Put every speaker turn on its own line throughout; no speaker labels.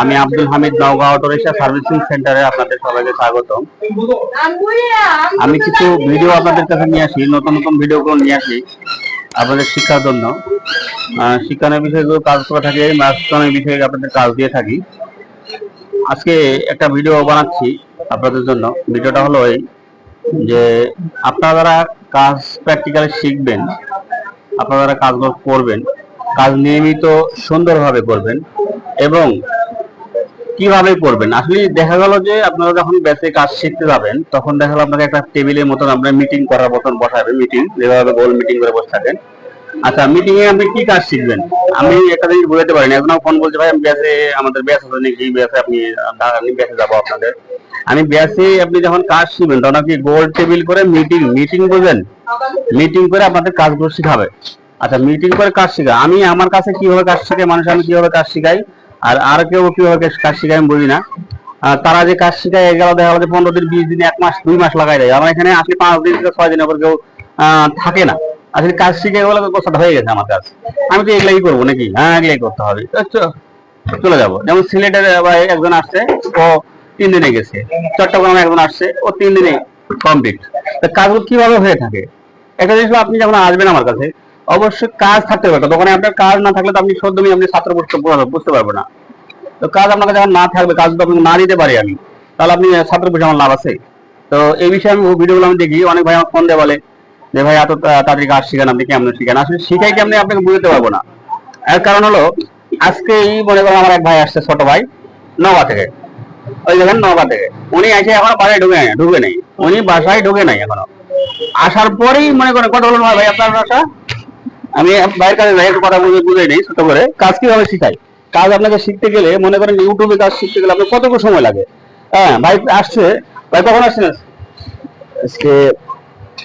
আমি Abdul Hamid, Naogaon autorickshaw servicing সেন্টারে আপনাদের সবাইকে স্বাগতম। আমি কিছু ভিডিও আপনাদের কাছে নিয়ে আসি, নতুন নতুন ভিডিওগুলো নিয়ে আসি আপনাদের শিক্ষার জন্য। শিক্ষণীয় বিষয়গুলো কাজ করে থাকি, মাঝখানের বিষয়ে আপনাদের কাজ দিয়ে থাকি। আজকে একটা ভিডিও বানাচ্ছি আপনাদের জন্য। ভিডিওটা হলো এই যে আপনারা যারা কাজ প্র্যাকটিক্যালি শিখবেন, আপনারা যারা কাজগুলো করবেন, কাজ নিয়মিত সুন্দরভাবে করবেন এবং কিভাবে করবেন। আসলে দেখা গেল যে আপনারা যখন বেসে কাজ শিখতে যাবেন তখন দেখা গেল আপনাকে একটা টেবিলের মতন আপনার মিটিং করার মতন বসাবে, মিটিং যেভাবে গোল মিটিং করে বসে থাকেন। আচ্ছা, মিটিং এ আপনি কি কাজ শিখবেন আমি একটা জিনিস বুঝতে পারি না। এখন ফোন বলছে ভাই আমি ব্যাসে, আমাদের ব্যাস আছে নাকি, ব্যাসে আপনি ব্যাসে যাবো আপনাদের। আমি ব্যাসে আপনি যখন কাজ শিখবেন তখন আপনি গোল টেবিল করে মিটিং মিটিং বুঝবেন, মিটিং করে আপনাদের কাজগুলো শিখাবে। আচ্ছা, মিটিং করে কাজ শেখায়। আমি আমার কাছে কিভাবে কাজ শিখাই, মানুষ আমি কিভাবে কাজ শিখাই আর কেউ কিভাবে কাজ শিখাই আমি বুঝি না। তারা যে কাজ শিখায় গেল দেখা গেল যে 15 দিন 20 দিন 1 মাস 2 মাস লাগাই দেয়। আমার এখানে আসলে 5 দিন থেকে 6 দিনের পর কেউ থাকে না। আসলে কাজ শিখে গেলে কথা হয়ে গেছে আমার কাজ, আমি তো এগুলাই করবো নাকি? হ্যাঁ, এগুলাই করতে হবে, চলে যাবো। যেমন সিলেটের একজন আসছে, ও 3 দিনে গেছে। চট্টগ্রামে একজন আসছে, ও 3 দিনে কমপ্লিট। কাজগুলো কিভাবে হয়ে থাকে একটা জিনিস, আপনি যখন আসবেন আমার কাছে অবশ্যই কাজ থাকতে হবে। দোকানে আপনার কাজ না থাকলে তো আপনি সদ্যমি আপনি ছাত্র বুঝতে পারবো না। তো কাজ আপনাকে যখন না থাকবে, কাজ যদি আপনি না দিতে পারি আমি, তাহলে আপনি ছাত্র বসে আমার লাভ আছে? তো এই বিষয়ে আমি ভিডিওগুলো আমি দেখি, অনেক ভাই আমার ফোন দিয়ে বলে যে ভাই এত তাড়াতাড়ি কাজ শিখেন, আপনি কেমন শিখেন? আসলে শিখাই কেমনি আপনাকে বুঝতে পারবো না। এর কারণ হলো আজকেই মনে করেন আমার এক ভাই আসছে, ছোট ভাই, নওগাঁ থেকে। ওই দেখেন নওগাঁ থেকে উনি এসে এখনো বাসায় ঢুকে নেই, উনি বাসায় ঢুকে নাই এখনো। আসার পরেই মনে করেন কথা বলুন ভাই আপনার বাসা, আমি বাইরের কাছে যাই, একটু কথা বুঝে নেই ছোট করে। কাজ কিভাবে শিখাই, কাজ আপনাকে শিখতে গেলে মনে করেন ইউটিউবে কাজ শিখতে গেলে আপনার কতটুকু সময় লাগে। হ্যাঁ, ভাই আসছে। ভাই কখন আসছেন?
আজকে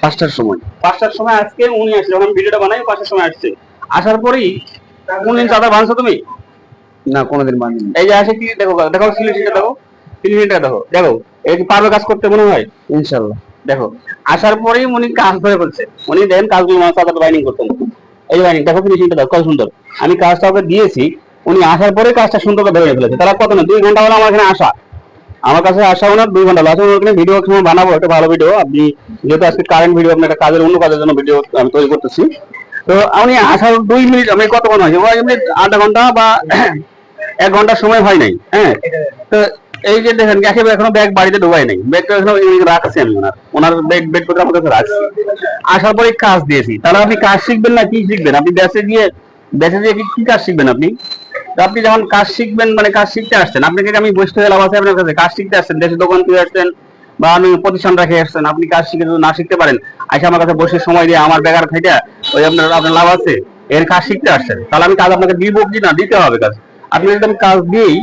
5টার সময়।
5টার সময় আজকে উনি আসছে, যখন ভিডিওটা বানাই 5টার সময় আসছে। আসার পরেই কোনদিন চাঁদা বাঁধছো তুমি?
না, কোনোদিন বানিনি।
এই যে আসে কি দেখো, দেখো ফিনিশিংটা দেখো, ফিনিশিংটা দেখো, দেখো এই কি পারবে কাজ করতে মনে হয়?
ইনশাল্লাহ।
দেখো আসার পরেই উনি কাজ ধরে ফেলছে। উনি দেখেন কাজগুলো চাঁদাটা বাইনিং করতেন, এই যে বাইনিং দেখো, ফিনিশিংটা দেখো কত সুন্দর। আমি কাজটা ওকে দিয়েছি, উনি আসার পরে কাজটা সুন্দর করে ধরে ফেলেছে। তারা কত না 2 ঘন্টা হলো আমার এখানে আসা, আমার কাছে আসা ওনার 2 ঘন্টা লাগছে। ওখানে ভিডিও সময় বানাবো, একটা ভালো ভিডিও। আপনি যেহেতু আজকে কারেন্ট ভিডিও, আপনার একটা কাজের অন্য কাজের জন্য ভিডিও আমি তৈরি করতেছি। তো উনি আসার 2 মিনিট, আমি কতক্ষণ হয়েছে, এমনি আধা ঘন্টা বা 1 ঘন্টার সময় হয় নাই। হ্যাঁ, তো এই যে দেখেন একেবারে এখনো ব্যাগ বাড়িতে ঢোকাই নাই, ব্যাগটা এখনো রাখছি আমি ওনার বেড করে আমার কাছে রাখছি। আসার পরে কাজ দিয়েছি। তাহলে আপনি কাজ শিখবেন না কি শিখবেন? আপনি দেশে গিয়ে কি কাজ শিখবেন আপনি? আপনি যখন কাজ শিখবেন মানে কাজ শিখতে আসছেন, আপনাকে আমি বসতে লাভ আছে আপনার কাছে? কাজ শিখতে আসছেন, দেশে দোকান তুলে আসছেন বা আমি প্রতিষ্ঠান রেখে আসছেন, আপনি কাজ শিখে যদি না শিখতে পারেন, আইসা আমার কাছে বসে সময় দিয়ে আমার বেকার খাইটা ওই আপনার লাভ আছে? এর কাজ শিখতে আসছেন, তাহলে আমি কাজ আপনাকে দিব কি না? দিতে হবে কাজ। আপনি যদি আমি কাজ দিই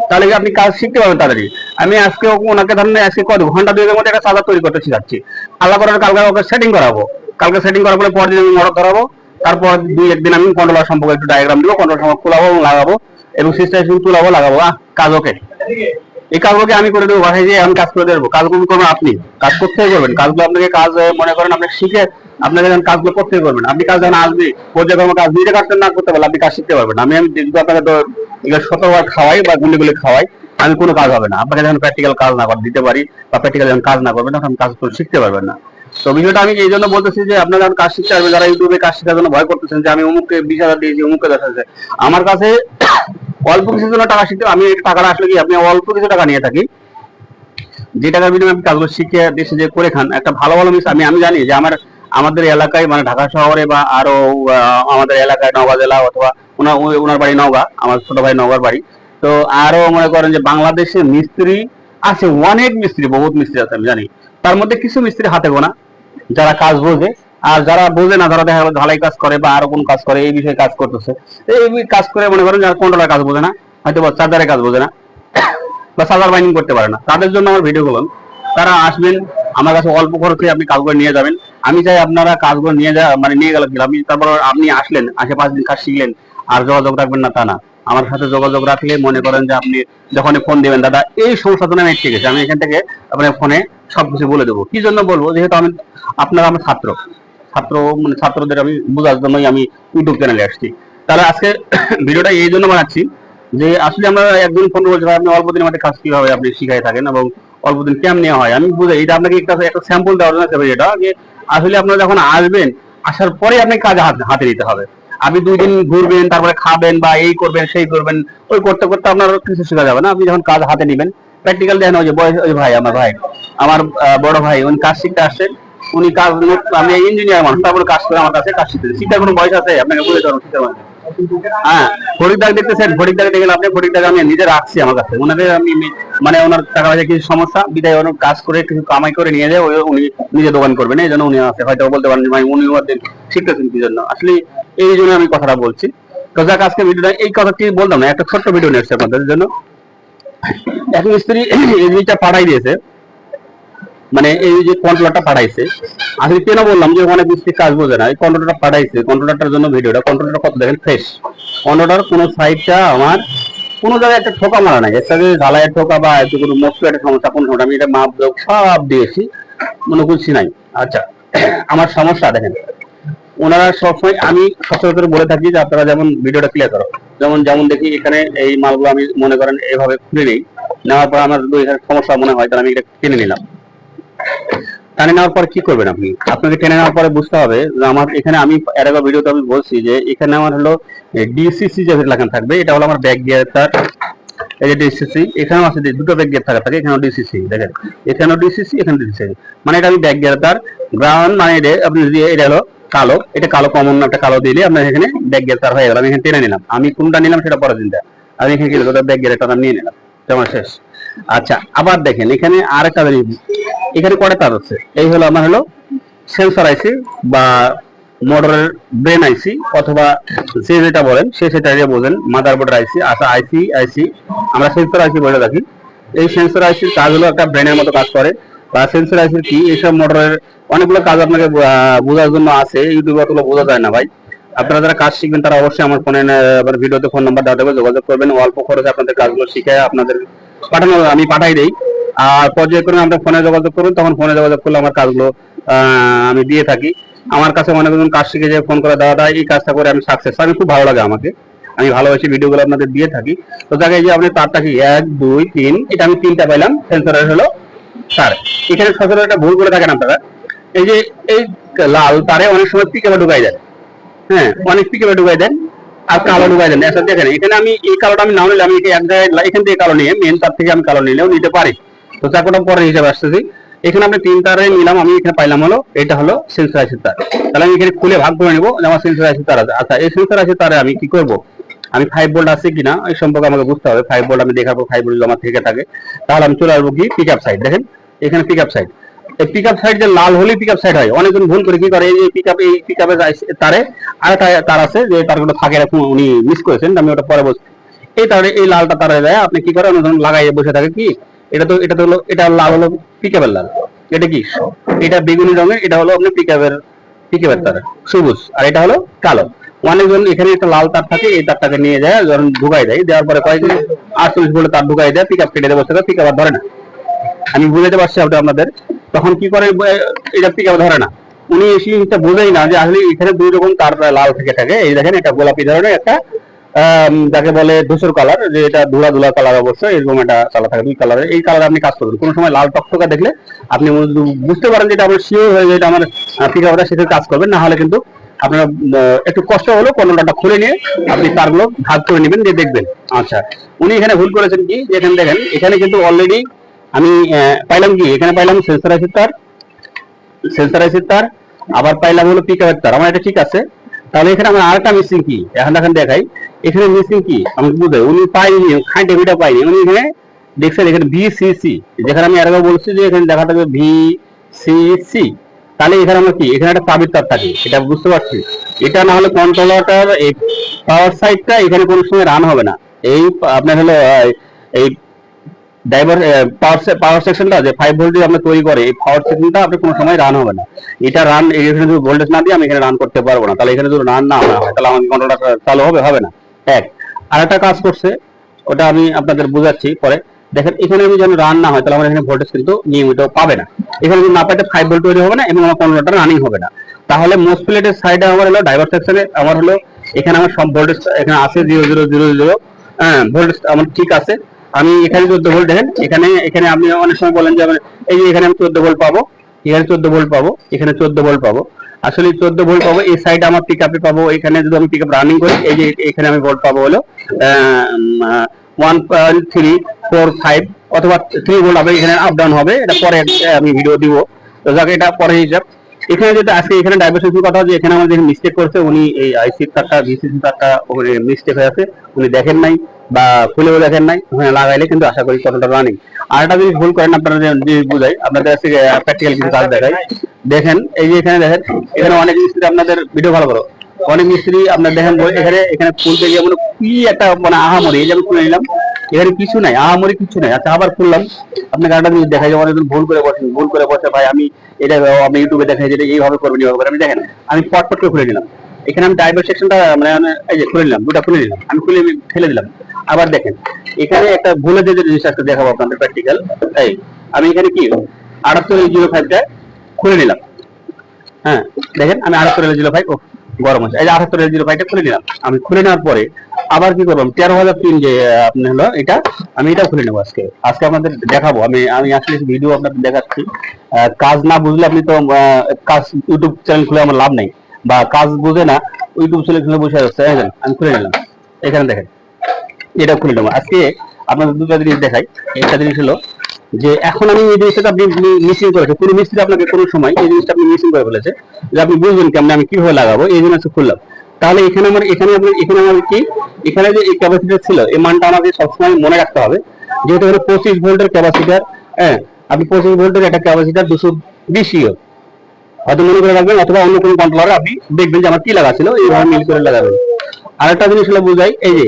তাহলে আপনি কাজ শিখতে পারবেন তাড়াতাড়ি। আমি আজকে ওনাকে ধরেন আজকে কত ঘন্টা 2 এর মধ্যে একটা চাদর তৈরি করতে শিখাচ্ছি। আল্লাহ করার কালকে ওকে সেটিং করাবো, কালকে সেটিং করার পরে পরদিন আমি মডেল ধরাবো। তারপর 2-1 দিন আমি কন্ট্রোলার সম্পর্কে একটু ডায়াগ্রাম দিব, কন্ট্রোলার সম্পর্কে খোলাবো এবং লাগাবো এবং সিস্টেম তুলাবো, লাগাবো। কাজ ওকে। এই কাজগুলোকে আমি করে দেবো, বাসায় যেয়ে আমি কাজ করে দেবো। কাজগুলো করবেন আপনি, কাজ করতে করবেন কাজগুলো। আপনাকে কাজ মনে করেন আপনি শিখে আপনাকে যখন কাজগুলো করতে করবেন, আপনি কাজ যখন আসবে পর্যায়ক্রমে কাজ নিজে কাটতে না করতে পারলে আপনি কাজ শিখতে পারবেন। আমি যদি আপনাকে তো শতবার খাওয়াই বা গুলি খাওয়াই, আমি কোনো কাজ হবে না। আপনাকে যখন প্র্যাকটিক্যাল কাজ না করে দিতে পারি বা প্র্যাকটিক্যাল যখন কাজ না করবেন তখন কাজ করে শিখতে পারবেন না। তো বিষয়টা আমি এই জন্য বলতেছি যে আপনারা যখন কাজ শিখতে আসবে, যারা ইউটিউবে কাজ শেখার জন্য ভয় করতেছেন যে আমি অমুককে 20,000 দিয়েছি, অমুককে 10,000, আমার কাছে অল্প কিছুর জন্য টাকা শিখতে, আমি টাকাটা আসলে কি আপনি অল্প কিছু টাকা নিয়ে থাকি, যে টাকার বিনিময়ে আপনি কাজগুলো শিখে দেশে যে করে খান একটা ভালো ভালো মিস। আমি জানি যে আমাদের এলাকায় মানে ঢাকা শহরে বা আরো আমাদের এলাকায় নওগাঁ জেলা অথবা ওনার বাড়ি নওগাঁ, আমার ছোট ভাই নওগাঁর বাড়ি। তো আরো মনে করেন যে বাংলাদেশে মিস্ত্রি আছে, অনেক মিস্ত্রি, বহুত মিস্ত্রি আছে আমি জানি। তার মধ্যে কিছু মিস্ত্রি হাতে গোনা যারা কাজ বোঝে, আর যারা বোঝে না তারা দেখা গেলো ঢালাই কাজ করে বা আরো কোন কাজ করে, এই বিষয়ে কাজ করতেছে। এই কাজ করে মনে করেন যারা কন্ট্রোলার কাজ বোঝে না, হয়তো বা চার্জারের কাজ বোঝে না বা সার্ভার বাইন্ডিং করতে পারে না, তাদের জন্য আমার ভিডিও গুলো। তারা আসবেন আমার কাছে, অল্প খরচে আপনি কাজগুলো নিয়ে যাবেন। আমি চাই আপনারা কাজগুলো নিয়ে নিয়ে গেল আপনি, তারপর আপনি আসলেন, আসে 5 দিন কাজ শিখলেন আর যোগাযোগ রাখবেন না তা না। আমার সাথে যোগাযোগ রাখলে মনে করেন যে আপনি যখন ফোন দিবেন, দাদা এই সমস্যা তো আমি ঠিক আছে, আমি এখান থেকে আপনার ফোনে সবকিছু বলে দেবো। কি জন্য বলবো? যেহেতু আপনারা আমার ছাত্র, মানে ছাত্রদের আমি বোঝার জন্যই আমি ইউটিউব চ্যানেলে আসছি। তাহলে আজকে ভিডিওটা এই জন্য বানাচ্ছি যে আসলে আমরা একজন ফোন বলছি ভাই আপনি অল্প দিনের মধ্যে কাজ কিভাবে আপনি শিখাই থাকেন এবং অল্প দিন কেমন নেওয়া হয়, আমি বুঝাই এটা আপনাকে একটা স্যাম্পল দেওয়ার জন্য এটা যে আসলে আপনারা যখন আসবেন আসার পরে আপনি কাজ হাতে নিতে হবে। আপনি 2 দিন ঘুরবেন তারপরে খাবেন বা এই করবেন সেই করবেন, ওই করতে করতে আপনার কিছু শেখা যাবে না। আপনি যখন কাজ হাতে নেবেন প্র্যাকটিক্যাল দেখেন, ওই যে বয়স ওই ভাই আমার বড় ভাই উনি কাজ শিখতে আসছেন, উনি কাজ আমি ইঞ্জিনিয়ার মানুষ, তারপরে কাজ করে আমার কাছে কাজ শিখতে শিখার কোনো বয়স আছে আপনাকে বলে দেবো শিখতে পারেন। হ্যাঁ, ফরিদদার দেখতেছেন, ফরিদদার দেখে আপনি ফরিদদাকে আমি নিজে রাখছি আমার কাছে, ওনাদের আমি মানে ওনার টাকা পয়সা কিছু সমস্যা বিদায় ওনার কাজ করে কিছু কামাই করে নিয়ে যায়, উনি নিজে দোকান করবেন, এই জন্য উনি আছে হয়তো বলতে পারেন ভাই উনি ওদের শিখতেছেন কি জন্য, আসলে এই জন্য আমি কথাটা বলছি। তো যাক আজকে ভিডিওটা এই কথাটি বললাম না, একটা ছোট্ট ভিডিও নিয়ে এসেছে আপনাদের জন্য। এক মিস্ত্রি এই জিনিসটা পাঠাই দিয়েছে, মানে এই যে কন্ট্রোলারটা পাঠাইছে, আসলে কেন বললাম যে অনেক মিস্ত্রি কাজ বোঝে না, এই কন্ট্রোলারটা পাঠাইছে, কন্ট্রোলারটার জন্য ভিডিওটা, কন্ট্রোলারটা কত দেখেন ফ্রেশ, কন্ট্রোলার কোনো সাইডটা আমার কোনো জায়গায় একটা ঠোকা মারা নাই, একটা যে ঢালাইয়ের ঠোকা বা একটু কোনো মসপেটের সমস্যা কোনো সময় আমি এটা মাপ যোগ সব দিয়েছি, মনে করছি নাই। আচ্ছা, আমার সমস্যা দেখেন, ওনারা সবসময় আমি সচরাচর বলে থাকি যে আপনারা যেমন ভিডিওটা ক্লিয়ার করো, যেমন যেমন দেখি এখানে এই মালগুলো আমি মনে করেন এইভাবে খুলে নিই, নেওয়ার পর আমার যদি এখানে সমস্যা মনে হয় তাহলে আমি এটা টেনে নিলাম। টেনে নেওয়ার পর কি করবেন আপনি, আপনাকে টেনে নেওয়ার পরে বুঝতে হবে যে আমার এখানে আমি এর আগে ভিডিওতে আমি বলছি যে এখানে আমার হলো ডিসিসি যে লেখা থাকবে, এটা হলো আমার ব্যাক গিয়ার তার, এই যে ডিসিসি এখানেও আছে, দুটো ব্যাক গিয়ার থাকে এখানেও ডিসিসি দেখেন, এখানেও ডিসিসি এখানে ডিসিসি, মানে এটা আমি ব্যাক গিয়ার তার গ্রাউন্ড, মানে আপনি যদি এটা হলো কালো, এটা কালো কমন একটা কালো দিলে আপনার এখানে ব্যাক গিয়ার তার হয়ে গেল, আমি এখানে টেনে নিলাম, আমি কোনটা নিলাম সেটা পরের দিন দেয়, আমি এখানে কি ব্যাক গিয়ার তার নিয়ে নিলাম, আমার শেষ। আচ্ছা, আবার দেখেন এখানে আরেকটা জিনিস, এখানে কয়টা তার আছে, এই হলো আমার হলো সেন্সর আইসি বা মোটরের ব্রেন আইসি অথবা যে যেটা বলেন সে সেটা বোঝেন, মাদারবোর্ডের আইসি, আচ্ছা আইসি আমরা সেন্সর আইসি বলে রাখি। এই সেন্সর আইসির কাজ হলো একটা ব্রেনের মতো কাজ করে, বা সেন্সর আইসির কি এইসব মোটরের অনেকগুলো কাজ আপনাকে বোঝার জন্য আছে, ইউটিউবে অতগুলো বোঝা যায় না ভাই। আপনারা যারা কাজ শিখবেন তারা অবশ্যই আমার ফোনে ভিডিওতে ফোন নাম্বার দেওয়া থাকবে, যোগাযোগ করবেন, অল্প খরচে আপনাদের কাজগুলো শিখে আপনাদের পাঠানো আমি পাঠাই দেই, আর পর্যায়ক্রমে আমরা ফোনে যোগাযোগ করুন, তখন ফোনে যোগাযোগ করলে আমার কাজগুলো আমি দিয়ে থাকি। আমার কাছে অনেকজন কাজ শিখে যে ফোন করে দাদা এই কাজটা করে আমি সাকসেস, আমি খুব ভালো লাগে আমাকে, আমি ভালোবাসি ভিডিওগুলো আপনাদের দিয়ে থাকি। তো দেখে যে আপনি তারটা কি 1 2 3, এটা আমি 3টা পাইলাম, সেন্সরের হলো তার। এখানে সচরাচর একটা ভুল করে থাকেন আপনারা, এই যে এই লাল তারে অনেক সময় পিকআপে ঢুকাই দেয়, হ্যাঁ অনেক পিকআপে ঢুকাই দেন আর কালো ঢুকাই দেন, আচ্ছা দেখেন এখানে আমি এই কালোটা আমি নাও নিলে আমি এক জায়গায় এখান থেকে কালো নিয়ে মেন তার থেকে আমি কালো নিলেও নিতে পারি, তো চারটা পরে হিসাবে আসতেছি। এখানে আপনি 3 তারে নিলাম, আমি এখানে পাইলাম হলো এটা হলো সেন্সর আইসির তার, তাহলে আমি এখানে খুলে ভাগ করে নিবো যে আমার সেন্সর আইসির তার আছে। আচ্ছা, এই সেন্সর আইসির তারে আমি কি করব, আমি 5 ভোল্ট আছে কিনা এই সম্পর্কে আমাকে বুঝতে হবে, 5 ভোল্ট আমি দেখাবো, 5 ভোল্ট যদি আমার থেকে থাকে তাহলে আমি চলে আসবো কি পিকআপ সাইড, দেখেন এখানে পিকআপ সাইড, এই পিকআপ সাইড যে লাল হলেই পিকআপ সাইড হয়, অনেকজন ভুল করে কি করে এই পিকআপের তারে আরেকটা তার আছে যে তারগুলো থাকে এরকম উনি মিস করেছেন, আমি ওটা পরে বলছি। এই তারে এই লালটা তারে দেয় আপনি কি করেন লাগাইয়ে বসে থাকে কি, এটা তো হলো এটা লাল হলো পিকআপের লাল, এটা কি এটা বেগুনি রঙের, এটা হলো আপনি পিকআপের তার সবুজ, আর এটা হলো কালো। অনেকজন এখানে একটা লাল তার থাকে, এই তারটাকে নিয়ে যায় যখন ঢুকাই দেয়, দেওয়ার পরে কয়েকদিন 48 ভোল্ট তার ঢুকাই দেয়, পিকআপ কেটে দেয় বসে থাকে, পিকআপ ধরে না, আমি বুঝাতে পারছি আপনাদের। তখন কি করে এটা পিকআপ ধরে না, উনি এই জিনিসটা বোঝেই না যে আসলে এখানে 2 রকম তার লাল থেকে থাকে, এই দেখেন এটা গোলাপি ধরনের একটা যাকে বলে ধূসর কালার, যে এটা ধুলা কালার, অবশ্যই এরকম একটা কালার থাকে, 2 কালারের, এই কালার আপনি কাজ করবেন। কোনো সময় লাল টকটকা দেখলে আপনি বুঝতে পারেন যে এটা আমার শিওর হয়ে যায় এটা আমার পিকআপটা, সেটা কাজ করবেন, না হলে কিন্তু আপনার একটু কষ্ট হলো কন্ট্রোলটা খুলে নিয়ে আপনি তারগুলো ভাগ করে নেবেন, দিয়ে দেখবেন। আচ্ছা, উনি এখানে ভুল করেছেন কি, এখানে দেখেন এখানে কিন্তু অলরেডি আমি পাইলাম কি, এখানে পাইলাম সেন্সর আইসির তার, আবার পাইলাম হলো পিকআপের তার, আমার এটা ঠিক আছে। তাহলে এখানে আমার আরেকটা মিসিং কি, এখন দেখাই এখানে মিসিং কি আমাকে বুঝে, উনি পাইনি খাইটে ভিটা পাইনি, উনি এখানে দেখছেন এখানে ভিসিসি, যেখানে আমি আরেকবার বলছি যে এখানে দেখা থাকবে ভিসিসি, তাহলে এখানে আমার কি এখানে একটা তাবির তার থাকে, এটা বুঝতে পারছি। এটা না হলে কন্ট্রোলারটার এই পাওয়ার সাইডটা এখানে কোনো সময় রান হবে না, এই আপনার হলো এই পাওয়ার সেকশনটা যে 5 ভোল্ট দিয়ে আমরা তৈরি করে, এই পাওয়ার সেকশনটা আপনি কোনো সময় রান হবে না, এটা রান এখানে যদি ভোল্টেজ না দিয়ে আমি এখানে রান করতে পারবো না, তাহলে এখানে যদি রান না হয় তাহলে আমার কন্ট্রোলটা চালু হবে না। এক আরেকটা কাজ করছে, ওটা আমি আপনাদের বোঝাচ্ছি পরে। দেখেন এখানে আমি যেন রান না হয় তাহলে আমার এখানে ভোল্টেজ কিন্তু নিয়মিত পাবে না, এখানে যদি না পাইতে 5 ভোল্ট তৈরি হবে না এবং আমার কন্ট্রোলটা রানিং হবে না। তাহলে মোস্ট প্লেটের সাইডে আমার হলো ড্রাইভার সেকশনে আমার হলো এখানে আমার সব ভোল্টেজ এখানে আছে 0000 হ্যাঁ ভোল্ট আমার ঠিক আছে। আমি এখানে 14 ভোল্ট দেখেন, এখানে এখানে আপনি অনেক সময় বলেন যে এই যে এখানে আমি 14 ভোল্ট পাবো, এখানে 14 ভোল্ট পাবো, এখানে 14 ভোল্ট পাবো। আসলে 14 ভোল্ট পাবো এই সাইডে আমার পিক আপে পাবো। এখানে যদি আমি পিক আপ রানিং করি, এই যে এখানে আমি ভোল্ট পাবো হলো 1.345 অথবা 3 ভোল্ট হবে। এখানে আপ ডাউন হবে, এটা পরে আমি ভিডিও দিব। তো যাকে এটা পরে হিসাব। এখানে যেটা আজকে এখানে ডাইভার্সিটির কথা, যে এখানে আমাদের মিস্টেক করছে উনি, এই আইসি তারটা ভিসিসি তারটা ওখানে মিস্টেক হয়ে আছে, উনি দেখেন নাই বা খুলেও দেখেন নাই, ওখানে লাগাইলে কিন্তু আশা করি কতটা রানিং। আর একটা জিনিস ভুল করেন আপনারা, যে বুঝাই আপনাদের কাছে প্র্যাকটিক্যাল কিছু কাজ দেখাই। দেখেন এই যে এখানে দেখেন, এখানে অনেক মিস্ত্রি আপনাদের ভিডিও ভালো করো, অনেক মিস্ত্রি আপনার দেখেন এখানে এখানে খুলতে গিয়ে মানে কি একটা মানে আহামরি, এই যে আমি খুলে নিলাম, এখানে কিছু নাই, আহামরি কিছু নাই। আচ্ছা আবার খুললাম, আপনাকে একটা জিনিস দেখাই, যেমন একজন ভুল করে বসেন, ভুল করে বসে ভাই আমি এটা আমি ইউটিউবে দেখাই যেটা এইভাবে করবেন এইভাবে করবেন। আমি দেখেন আমি পট করে খুলে নিলাম, এখানে আমি ড্রাইভার সেকশনটা মানে এই যে খুলে নিলাম, দুটা খুলে নিলাম, আমি খুলে ফেলে দিলাম। আবার দেখেন এখানে একটা ভুলে যে জিনিস একটা দেখাবো আপনাদের প্র্যাকটিক্যাল। এই আমি এখানে কি 7805টা খুলে নিলাম, হ্যাঁ দেখেন আমি 7805 গরম আছে, এই যে 7805টা খুলে নিলাম। আমি খুলে নেওয়ার পরে আবার কি করলাম, 13,000 পিন যে আপনি হলো এটা, আমি এটা খুলে নেবো আজকে। আজকে আপনাদের দেখাবো, আমি আমি আসলে ভিডিও আপনাদের দেখাচ্ছি। কাজ না বুঝলে আপনি তো কাজ ইউটিউব চ্যানেল খুলে আমার লাভ নেই, বা কাজ বুঝে না ইউটিউব চ্যানেল খুলে বসে যাচ্ছে। আমি খুলে নিলাম, এখানে দেখেন এটা খুলে নেবো আজকে। আপনাদের দুটো জিনিস দেখাই। একটা জিনিস হলো যে এখন আমি এই জিনিসটা আপনি মিসিং করেছে, কোনো মিস্ত্রি আপনাকে কোনো সময় এই জিনিসটা আপনি মিসিং করে ফেলেছে, যে আপনি বুঝবেন কেমন আমি কিভাবে লাগাবো, এই জিনিস খুললাম। তাহলে এখানে আমার এখানে আমার কি, এখানে যে এই ক্যাপাসিটার ছিল এই মানটা আমাকে সবসময় মনে রাখতে হবে। যেহেতু এখানে 25 ভোল্টের ক্যাপাসিটার, হ্যাঁ আপনি 25 ভোল্টের একটা ক্যাপাসিটার 220 ইও হয়তো মনে করে রাখবেন, অথবা অন্য কোনো কন্ট্রোলারে আপনি দেখবেন যে আমার কি লাগা ছিল, এইভাবে মিল করে লাগাবেন। আরেকটা জিনিস হলো বুঝাই, এই যে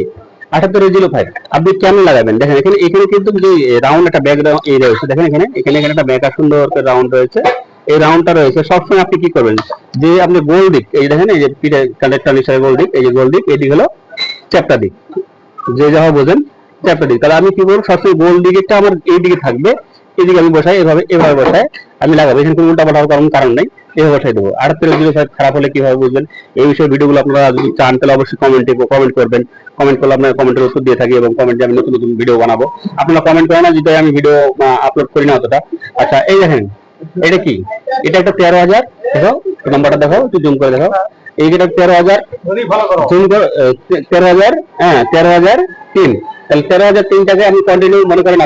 7805 আপনি কেমন লাগাবেন দেখেন, এখানে এখানে কিন্তু যে রাউন্ড একটা ব্যাগ এই রয়েছে, দেখেন এখানে এখানে এখানে একটা ব্যাগ সুন্দর করে রাউন্ড রয়েছে। এই রাউন্ডটা রয়েছে, সবসময় আপনি কি করবেন, যে আপনি গোল দিক, এই দেখেন এই যে পিঠে কানেক্টর হিসাবে গোল দিক, এই যে গোল দিক, এদিক হলো চ্যাপ্টা দিক, যে যা বোঝেন চ্যাপ্টা দিক। তাহলে আমি কি বলবো, সবসময় গোল দিকটা আমার এই দিকে থাকবে, এদিকে আমি বসাই, এভাবে এভাবে বসাই আমি লাগাবো। এখানে কোনো উল্টা পাল্টা কারণ নাই, এভাবে বসাই দেবো। 7805 খারাপ হলে কিভাবে বুঝবেন, এই বিষয়ে ভিডিওগুলো আপনারা যদি চান তাহলে অবশ্যই কমেন্ট করবেন। কমেন্ট করলে আপনার কমেন্টের উত্তর দিয়ে থাকি, এবং কমেন্টে আমি নতুন নতুন ভিডিও বানাবো। আপনারা কমেন্ট করেন না, যদি আমি ভিডিও আপলোড করি না অতটা। আচ্ছা এই দেখেন এটা কি, এটা একটা 13,000, দেখো নাম্বারটা দেখো, একটু জুম করে দেখো, এই যেটা 13,000 জুম করে 13,000, হ্যাঁ 13,003। তাহলে 13,003টাকে আমি কন্টিনিউ মনে করেন,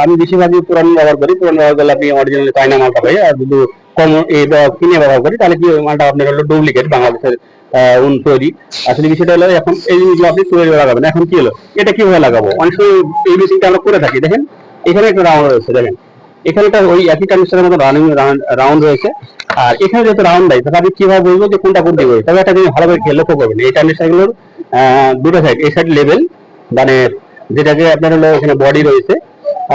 আমি বেশিরভাগই পুরান ব্যবহার করি। পুরান ব্যবহার করলে আপনি অরিজিনাল চায়না মালটা পাই, আর যদি কম এই কিনে ব্যবহার করি তাহলে কি মালটা আপনার হলো ডুপ্লিকেট, বাংলাদেশের উন তৈরি। আসলে বিষয়টা হলো এখন এই জিনিসগুলো আপনি তৈরি লাগাবেন। এখন কি হলো, এটা কিভাবে লাগাবো, অনেক সময় এই মেশিনটা আমরা করে থাকি। দেখেন এখানে একটা রাউন্ড রয়েছে, দেখেন এখানটা ওই একই ট্রানজিস্টারের মতো রাউন্ড রয়েছে, আর এখানে যেহেতু রাউন্ড নাই, তাহলে আপনি কিভাবে বুঝবো যে কোনটা কোন দিকে। তবে একটা জিনিস ভালো করে লক্ষ্য করবেন, এই ট্রানজিস্টারগুলোর দুটো সাইড, এই সাইড লেভেল মানে যেটাকে আপনার হলো এখানে বডি রয়েছে,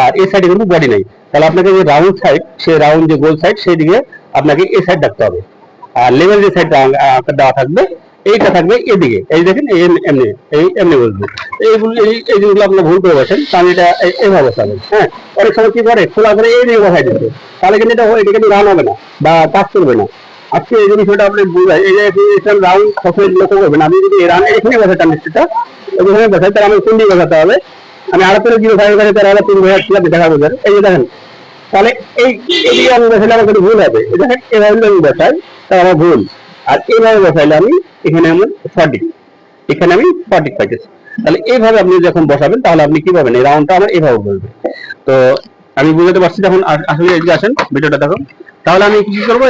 আর এই সাইডে কিন্তু বডি নাই। তাহলে আপনাকে যে রাউন্ড সাইড, সেই রাউন্ড যে গোল সাইড, সেই দিকে আপনাকে এই সাইড রাখতে হবে। আর লেভেল যে সাইড আপনার দেওয়া থাকবে, এইটা থাকবে এদিকে, এই দেখেন এমনি এমনি বসবে। এই যেগুলো আপনার ভুল করে বসেন, তাহলে এটা এইভাবে বসাবেন। হ্যাঁ অনেক সময় কি করে, খোলা করে এই দিকে বসাই দিচ্ছে, তাহলে কিন্তু এটা কিন্তু রান হবে না বা কাজ করবে না। আজকে এই জিনিসটা আপনি বুঝাই, এই যে রাউন্ড সবসময় লক্ষ্য করবেন। আমি যদি রান এখানে বসাই ট্রানজিস্টারটা, এখানে বসাই, তাহলে আমি কোন দিকে বসাতে হবে, আমি 7805 কাছে 13,003 বসাচ্ছি, আপনি দেখা বোঝেন। এই যে দেখেন, তাহলে এইদিকে আমি বসাইলে আমার কিন্তু ভুল হবে। দেখেন এভাবে আমি বসাই, তাহলে আমার ভুল। আর এইভাবে বসাইলে আমি এখানে আমার সঠিক, এখানে আমি সঠিক পাইতেছি। তাহলে এইভাবে আপনি যখন বসাবেন, তাহলে আপনি কি পাবেন, এই রাউন্ডটা আমার এইভাবে বলবে। তো আমি বুঝতে পারছি যখন আসলে এদিকে আসেন ভিডিওটা দেখো। তাহলে আমি কি করবো,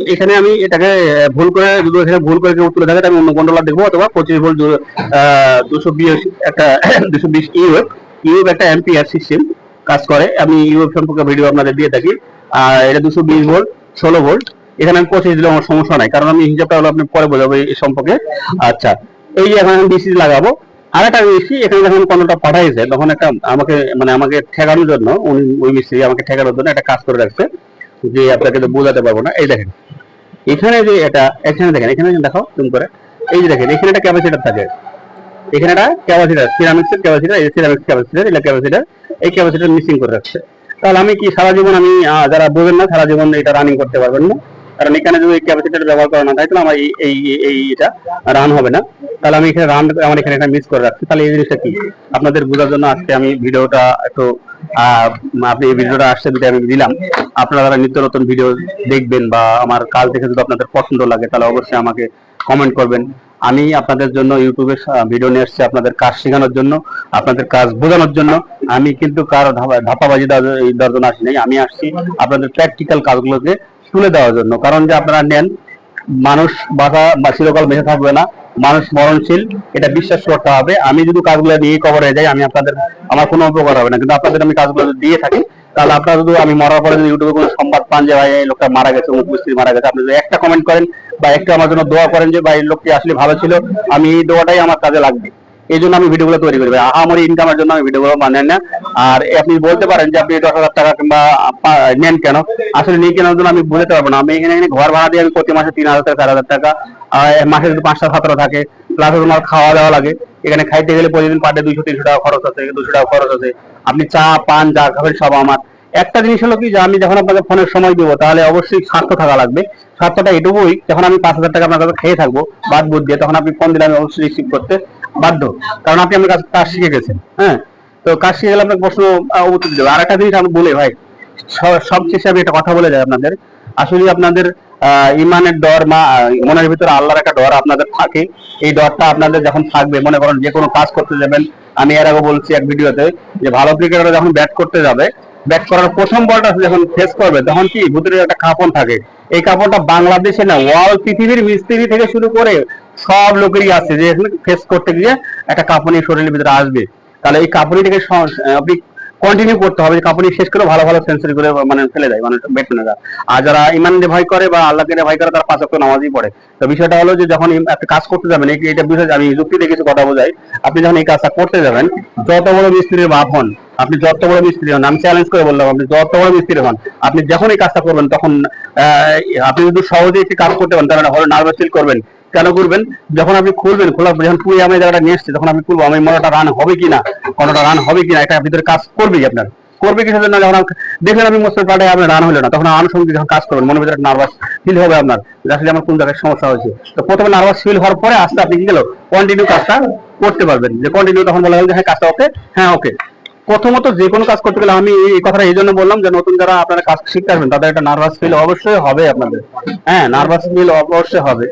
এখানে আমি এটাকে ভুল করে, যদি এখানে ভুল করে কেউ তুলে থাকে আমি অন্য কন্ট্রোলার দেখবো, অথবা 25 ভোল্ট 220 একটা 220 ইউএফ একটা এম্পিয়ার সিস্টেম কাজ করে। আমি ইউএফ সম্পর্কে ভিডিও আপনাদের দিয়ে থাকি। আর এটা 220 ভোল্ট 16 ভোল্ট, এখানে আমি 25 দিলে আমার সমস্যা নাই, কারণ আমি হিসাবটা হলো আপনি পরে বোঝাবো এই সম্পর্কে। আচ্ছা এই যে এখন আমি ডিসি লাগাবো। আর একটা মিস্ত্রি এখানে যখন পণ্যটা পাঠাইছে, তখন একটা আমাকে ঠেকানোর জন্য ওই মিস্ত্রি আমাকে ঠেকানোর জন্য একটা কাজ করে রাখছে, যে আপনাকে তো বোঝাতে পারবো না। এই দেখেন এখানে যে এখানে দেখেন, এখানে দেখো তুমি করে, এই যে দেখেন এখানে একটা ক্যাপাসিটার থাকে, এখানে একটা ক্যাপাসিটার, সিরামিক্সের ক্যাপাসিটার, এই সিরামিক্স ক্যাপাসিটার, এটা ক্যাপাসিটার, এই ক্যাপাসিটার মিসিং করে রাখছে। তাহলে আমি কি সারা জীবন, আমি যারা বোঝেন না সারা জীবন এটা রানিং করতে পারবেন না। কারণ এখানে যদি ক্যাপাসিটার ব্যবহার করা না থাকে তাহলে আমার এই এটা রান হবে না। তাহলে আমি এখানে রান আমার এখানে মিস করে রাখছি। তাহলে এই জিনিসটা কি আপনাদের বোঝার জন্য আজকে আমি ভিডিওটা একটু আপনি এই ভিডিওটা আসছে দুটো আমি দিলাম। আপনারা যারা নিত্য নতুন ভিডিও দেখবেন বা আমার কাজ দেখে যদি আপনাদের পছন্দ লাগে তাহলে অবশ্যই আমাকে কমেন্ট করবেন। আমি আপনাদের জন্য ইউটিউবে ভিডিও নিয়ে আসছি আপনাদের কাজ শেখানোর জন্য, আপনাদের কাজ বোঝানোর জন্য। আমি কিন্তু কারো ধাপাবাজি দেওয়ার জন্য আসি নাই, আমি আসছি আপনাদের প্র্যাকটিক্যাল কাজগুলোকে তুলে দেওয়ার জন্য। কারণ যে আপনারা নেন, মানুষ বাঁচা বা চিরকাল বেঁচে থাকবে না, মানুষ মরণশীল, এটা বিশ্বাস করতে হবে। আমি যদি কাজগুলো দিয়ে কভার হয়ে যাই আমার কোনো উপকার হবে না, কিন্তু আপনাদের আমি কাজগুলো যদি দিয়ে থাকি তাহলে আপনারা যদি আমি মরার পরে যদি ইউটিউবে কোনো সংবাদ পান যে ভাই এই লোকটা মারা গেছে, অমুক মিস্ত্রি মারা গেছে, আপনি যদি একটা কমেন্ট করেন বা একটা আমার জন্য দোয়া করেন যে ভাই লোকটি আসলে ভালো ছিল, আমি এই দোয়াটাই আমার কাজে লাগবে। এই জন্য আমি ভিডিওগুলো তৈরি করি। আমার ইনকামের জন্য আমি ভিডিওগুলো বানাই না। আর আপনি বলতে পারেন যে আপনি 10,000 টাকা কিংবা নেন কেন, আসলে নিয়ে কেনার জন্য আমি বুঝতে পারবো না। আমি এখানে ঘর ভাড়া দিয়ে আমি প্রতি মাসে 3,000 থেকে 4,000 টাকা, মাসে যদি 5টা 17 থাকে, প্লাস তোমার খাওয়া দাওয়া লাগে। এখানে খাইতে গেলে প্রতিদিন পার ডে 200-300 টাকা খরচ আছে, 200 টাকা খরচ আছে। আপনি চা পান যা খাবেন সব আমার। একটা জিনিস হলো কি যে আমি যখন আপনাকে ফোনের সময় দেবো তাহলে অবশ্যই স্বার্থ থাকা লাগবে। স্বার্থটা এটুকুই, যখন আমি 5,000 টাকা আপনার কাছে খেয়ে থাকবো বাদ বুধ দিয়ে, তখন আপনি ফোন দিলে আমি অবশ্যই রিসিভ করতে বাধ্য, কারণ আপনি আমার কাছে কাজ শিখে গেছেন। হ্যাঁ, তো কাজ শিখে গেলে আপনাকে প্রশ্ন উত্তর দেবো। আর একটা জিনিস আমি বলে ভাই, সবশেষে আমি একটা কথা বলে যাই আপনাদের, আসলে আপনাদের ইমানের ডর বা মনের ভিতরে আল্লাহর একটা ডর আপনাদের থাকে। এই ডরটা আপনাদের যখন থাকবে, মনে করেন যে কোনো কাজ করতে যাবেন, আমি এর আগে বলছি এক ভিডিওতে যে ভালো ক্রিকেটাররা যখন ব্যাট করতে যাবে, ব্যাট করার প্রথম বলটা যখন ফেস করবে তখন কি ভিতরে একটা কাঁপন থাকে। এই কাঁপনটা বাংলাদেশে না, ওয়ার্ল্ড পৃথিবীর মিস্ত্রি থেকে শুরু করে সব লোকেরই আছে, যে এখানে ফেস করতে গিয়ে একটা কাঁপুনি শরীরের ভিতরে আসবে। তাহলে এই কাঁপুনিটাকে আপনি কন্টিনিউ করতে হবে। কাঁপুনি শেষ করে ভালো ভালো সেঞ্চুরি করে মানে ফেলে দেয় মানে ব্যাটসম্যানরা। আর যারা ইমানকে ভয় করে বা আল্লাহকে ভয় করে তারা 5 ওয়াক্ত নামাজই পড়ে। তো বিষয়টা হলো যে যখন একটা কাজ করতে যাবেন, এটা বিষয় আমি যুক্তিতে কিছু কথা বোঝাই। আপনি যখন এই কাজটা করতে যাবেন, যত বড় মিস্ত্রির বাপ হন, আপনি যত বড় মিস্ত্রি হন, আমি চ্যালেঞ্জ করে বললাম, আপনি যত বড় মিস্ত্রি হন, আপনি যখন এই কাজটা করবেন তখন আপনি যদি সহজে একটি কাজ করতে পারেন তাহলে হলে নার্ভাস ফিল করবেন। কেন করবেন? যখন আপনি খুলবেন, যখন পুরো আমি জায়গাটা নিয়ে এসছি, তখন আমি খুলবো আমি মনটা রান হবে কিনা, কোনোটা রান হবে কিনা, এটা ভিতরে কাজ করবেই আপনার। করবে কিসের জন্য? যখন দেখলেন আপনি মোস্ট পাল্টে আপনার রান হলো না, তখন আনুষঙ্গিক যখন কাজ করবেন মনের ভিতরে নার্ভাস ফিল হবে আপনার, আসলে আমার কোন জায়গায় সমস্যা হয়েছে। তো প্রথমে নার্ভাস ফিল হওয়ার পরে আস্তে আপনি কি গেল কন্টিনিউ কাজটা করতে পারবেন। যে কন্টিনিউ তখন বলা হলো যে হ্যাঁ কাজটা ওকে, হ্যাঁ ওকে। প্রথমত যে কোনো কাজ করতে গেলে আমি এই কথাটা এই জন্য বললাম যে নতুন যারা আপনারা কাজ শিখতে আসবেন তাদের একটা নার্ভাস ফিল অবশ্যই হবে আপনাদের। হ্যাঁ, নার্ভাস ফিল অবশ্যই হবে।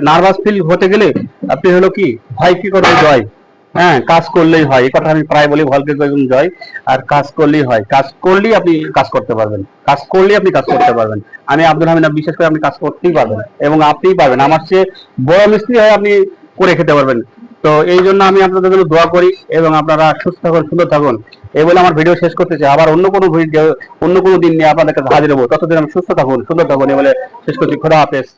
নার্ভাস ফিল হতে গেলে আপনি হলো কি ভয় কি করবে জয়। হ্যাঁ, কাজ করলেই হয়, এই কথা আমি প্রায় বলি, ভলকে কয়েকজন জয়। আর কাজ করলেই হয়, কাজ করলেই আপনি কাজ করতে পারবেন, কাজ করলেই আপনি কাজ করতে পারবেন। আমি আব্দুল হামিদ বিশেষ করে আপনি কাজ করতেই পারবেন এবং আপনিই পারবেন। আমার চেয়ে বড় মিস্ত্রি হয় আপনি করে খেতে পারবেন। তো এই জন্য আমি আপনাদের জন্য দোয়া করি এবং আপনারা সুস্থ থাকুন, সুন্দর থাকুন। এই বলে আমার ভিডিও শেষ করতে চাই। আবার অন্য কোনো ভিডিও অন্য কোনো দিন নিয়ে আপনাদের কাছে হাজির হবো। ততদিন আমি সুস্থ থাকুন, সুন্দর থাকুন, এই বলে শেষ করছি। খোদা হাফেজ।